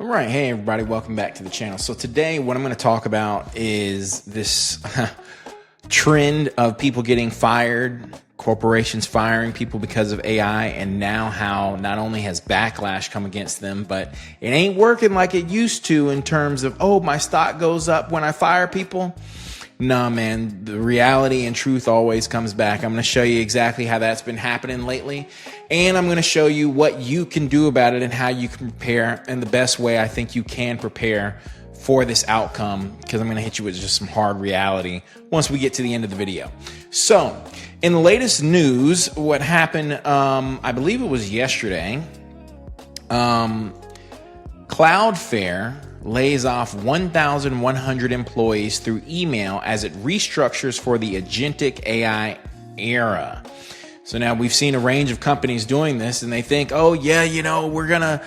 All right. Hey, everybody. Welcome back to the channel. So today what I'm going to talk about is this trend of people getting fired, corporations firing people because of AI, and now how not only has backlash come against them, but it ain't working like it used to in terms of, oh, my stock goes up when I fire people. Nah, man, the reality and truth always comes back. I'm going to show you exactly how that's been happening lately. And I'm going to show you what you can do about it and how you can prepare, and the best way I think you can prepare for this outcome, because I'm going to hit you with just some hard reality once we get to the end of the video. So in the latest news, what happened, I believe it was yesterday, Cloudflare lays off 1,100 employees through email as it restructures for the agentic AI era. So now we've seen a range of companies doing this, and they think, oh yeah, you know, we're gonna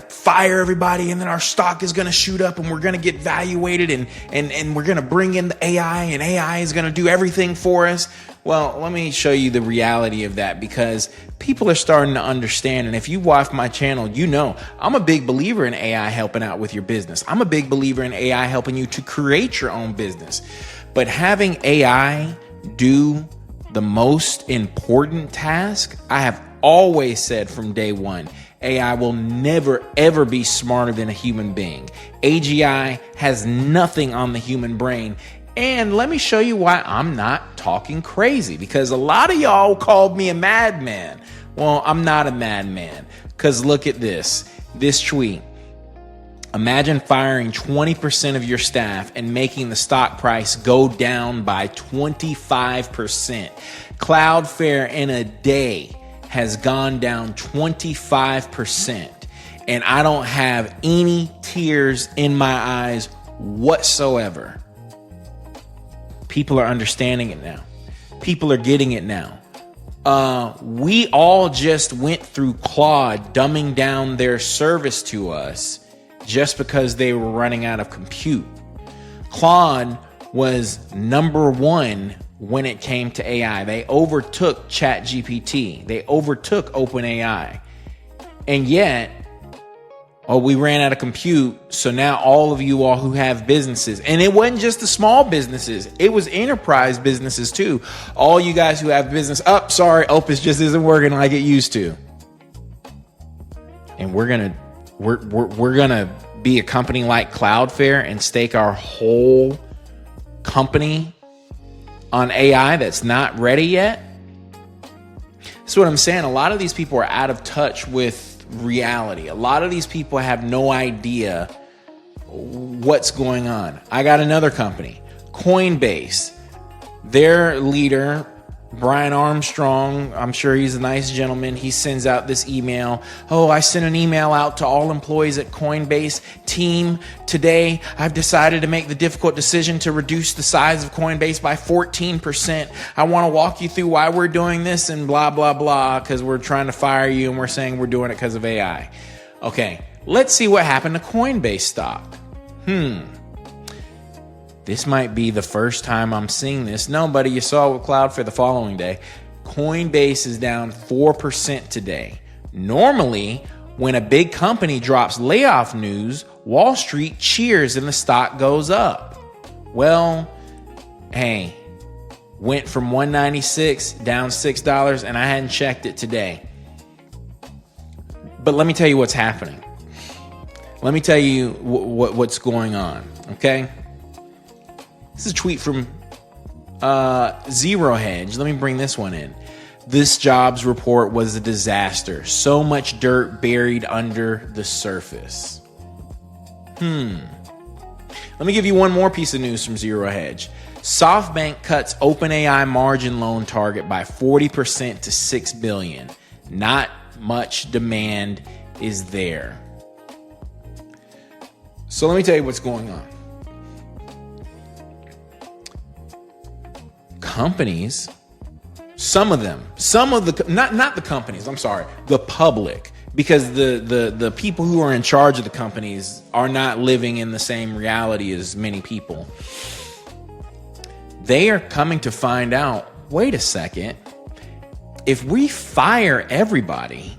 fire everybody, and then our stock is gonna shoot up, and we're gonna get valuated, and we're gonna bring in the AI, and AI is gonna do everything for us. Well, let me show you the reality of that, because people are starting to understand. And if you watch my channel, you know I'm a big believer in AI helping out with your business. I'm a big believer in AI helping you to create your own business. But having AI do the most important task, I have always said from day one, AI will never, ever be smarter than a human being. AGI has nothing on the human brain. And let me show you why I'm not talking crazy, because a lot of y'all called me a madman. Well, I'm not a madman, because look at this tweet. Imagine firing 20% of your staff and making the stock price go down by 25%. Cloudflare in a day has gone down 25%. And I don't have any tears in my eyes whatsoever. People are understanding it now. People are getting it now. We all just went through Claude dumbing down their service to us just because they were running out of compute. Claude was #1 when it came to AI. They overtook ChatGPT. They overtook OpenAI. And yet, we ran out of compute. So now all of you all who have businesses, and it wasn't just the small businesses, it was enterprise businesses too. All you guys who have business, Opus just isn't working like it used to. And we're gonna be a company like Cloudflare and stake our whole company on AI that's not ready yet. That's what I'm saying. A lot of these people are out of touch with reality. A lot of these people have no idea what's going on. I got another company, Coinbase. Their leader, Brian Armstrong, I'm sure he's a nice gentleman. He sends out this email. Oh, I sent an email out to all employees at Coinbase team. Today, I've decided to make the difficult decision to reduce the size of Coinbase by 14%. I want to walk you through why we're doing this and blah, blah, blah, because we're trying to fire you and we're saying we're doing it because of AI. Okay, let's see what happened to Coinbase stock. This might be the first time I'm seeing this. No, buddy, you saw it with Cloudflare the following day. Coinbase is down 4% today. Normally, when a big company drops layoff news, Wall Street cheers and the stock goes up. Well, hey, went from $196 down $6, and I hadn't checked it today. But let me tell you what's happening. Let me tell you what's going on, okay? This is a tweet from Zero Hedge. Let me bring this one in. This jobs report was a disaster. So much dirt buried under the surface. Let me give you one more piece of news from Zero Hedge. SoftBank cuts OpenAI margin loan target by 40% to $6 billion. Not much demand is there. So let me tell you what's going on. Companies, not the companies, I'm sorry, the public, because the people who are in charge of the companies are not living in the same reality as many people. They are coming to find out, wait a second, if we fire everybody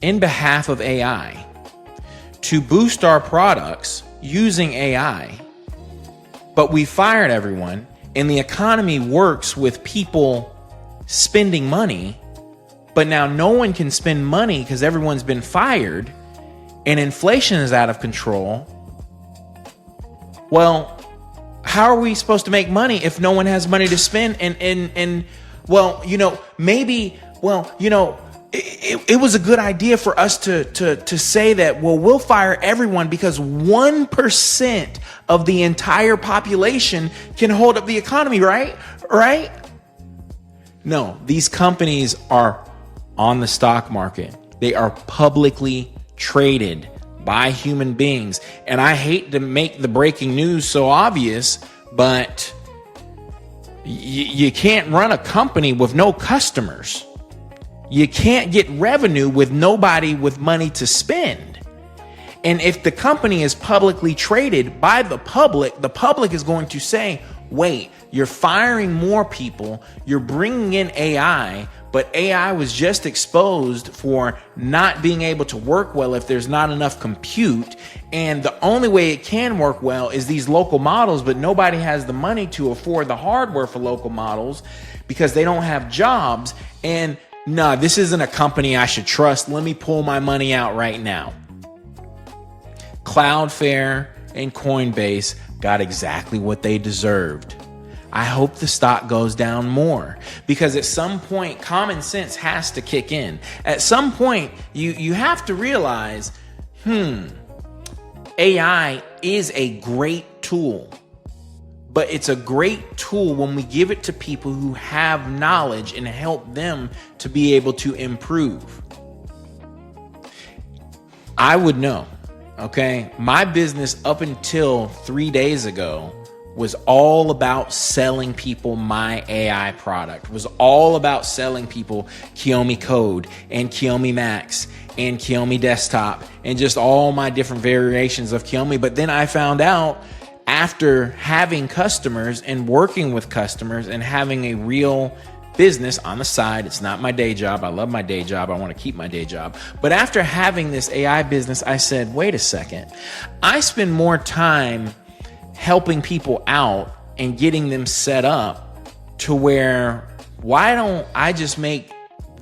in behalf of AI to boost our products using AI, but we fired everyone, and the economy works with people spending money, but now no one can spend money because everyone's been fired and inflation is out of control. Well, how are we supposed to make money if no one has money to spend? And well, maybe, it was a good idea for us to say that, well, we'll fire everyone because 1% of the entire population can hold up the economy, right? Right? No, these companies are on the stock market. They are publicly traded by human beings. And I hate to make the breaking news so obvious, but you can't run a company with no customers. You can't get revenue with nobody with money to spend. And if the company is publicly traded by the public is going to say, wait, you're firing more people, you're bringing in AI, but AI was just exposed for not being able to work well if there's not enough compute. And the only way it can work well is these local models, but nobody has the money to afford the hardware for local models because they don't have jobs. And no, this isn't a company I should trust. Let me pull my money out right now. Cloudflare and Coinbase got exactly what they deserved. I hope the stock goes down more because at some point, common sense has to kick in. At some point, you have to realize, AI is a great tool, but it's a great tool when we give it to people who have knowledge and help them to be able to improve. I would know, okay? My business up until 3 days ago was all about selling people my AI product, was all about selling people Kiyomi Code and Kiyomi Max and Kiyomi Desktop and just all my different variations of Kiyomi. But then I found out after having customers and working with customers and having a real business on the side, it's not my day job. I love my day job. I want to keep my day job. But after having this AI business, I said, wait a second. I spend more time helping people out and getting them set up to where, why don't I just make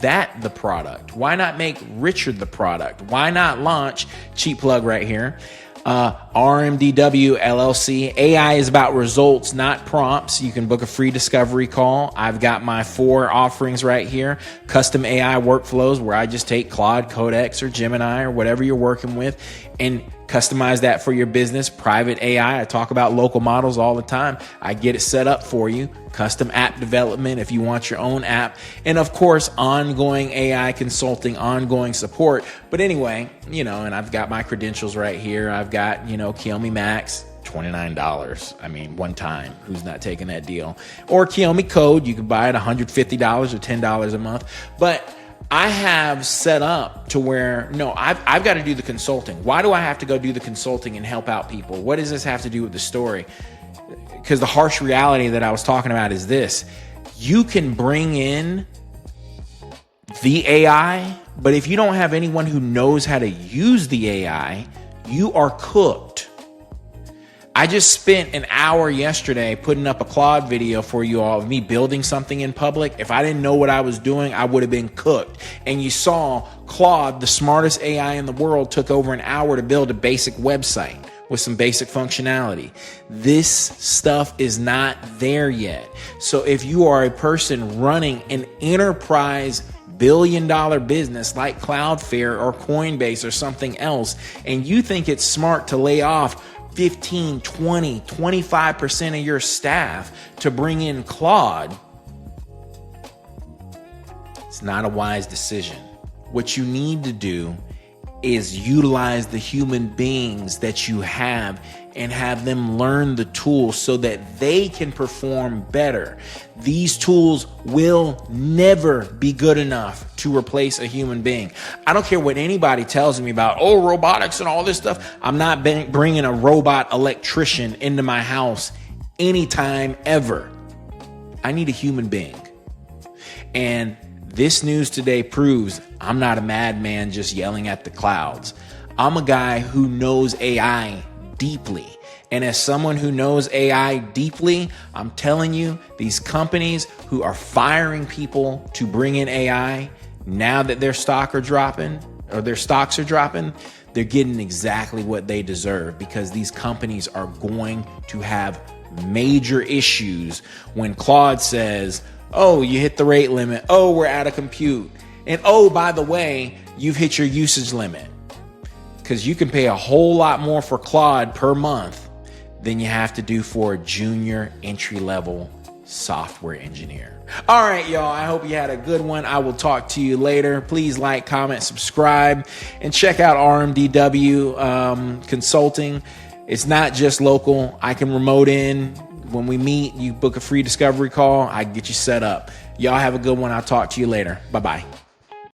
that the product? Why not make Richard the product? Why not launch, cheap plug right here, RMDW LLC. AI is about results, not prompts. You can book a free discovery call. I've got my 4 offerings right here. Custom AI workflows where I just take Claude, Codex, or Gemini, or whatever you're working with, and customize that for your business. Private AI. I talk about local models all the time. I get it set up for you. Custom app development if you want your own app. And of course, ongoing AI consulting, ongoing support. But anyway, and I've got my credentials right here. I've got, Kiyomi Max, $29. I mean, one time. Who's not taking that deal? Or Kiyomi Code. You can buy it $150 or $10 a month. But I have set up to where, I've got to do the consulting. Why do I have to go do the consulting and help out people? What does this have to do with the story? Because the harsh reality that I was talking about is this. You can bring in the AI, but if you don't have anyone who knows how to use the AI, you are cooked. I just spent an hour yesterday putting up a Claude video for you all of me building something in public. If I didn't know what I was doing, I would have been cooked. And you saw Claude, the smartest AI in the world, took over an hour to build a basic website with some basic functionality. This stuff is not there yet. So if you are a person running an enterprise billion-dollar business like Cloudflare or Coinbase or something else, and you think it's smart to lay off 15, 20, 25% of your staff to bring in Claude, it's not a wise decision. What you need to do is utilize the human beings that you have and have them learn the tools so that they can perform better. These tools will never be good enough to replace a human being. I don't care what anybody tells me about, robotics and all this stuff. I'm not bringing a robot electrician into my house anytime ever. I need a human being. And this news today proves I'm not a madman just yelling at the clouds. I'm a guy who knows AI deeply. And as someone who knows AI deeply, I'm telling you, these companies who are firing people to bring in AI, now that their stocks are dropping, they're getting exactly what they deserve, because these companies are going to have major issues when Claude says, oh, you hit the rate limit. Oh, we're out of compute. And oh, by the way, you've hit your usage limit. Because you can pay a whole lot more for Claude per month than you have to do for a junior entry-level software engineer. All right, y'all, I hope you had a good one. I will talk to you later. Please like, comment, subscribe, and check out RMDW Consulting. It's not just local. I can remote in. When we meet, you book a free discovery call. I can get you set up. Y'all have a good one. I'll talk to you later. Bye-bye.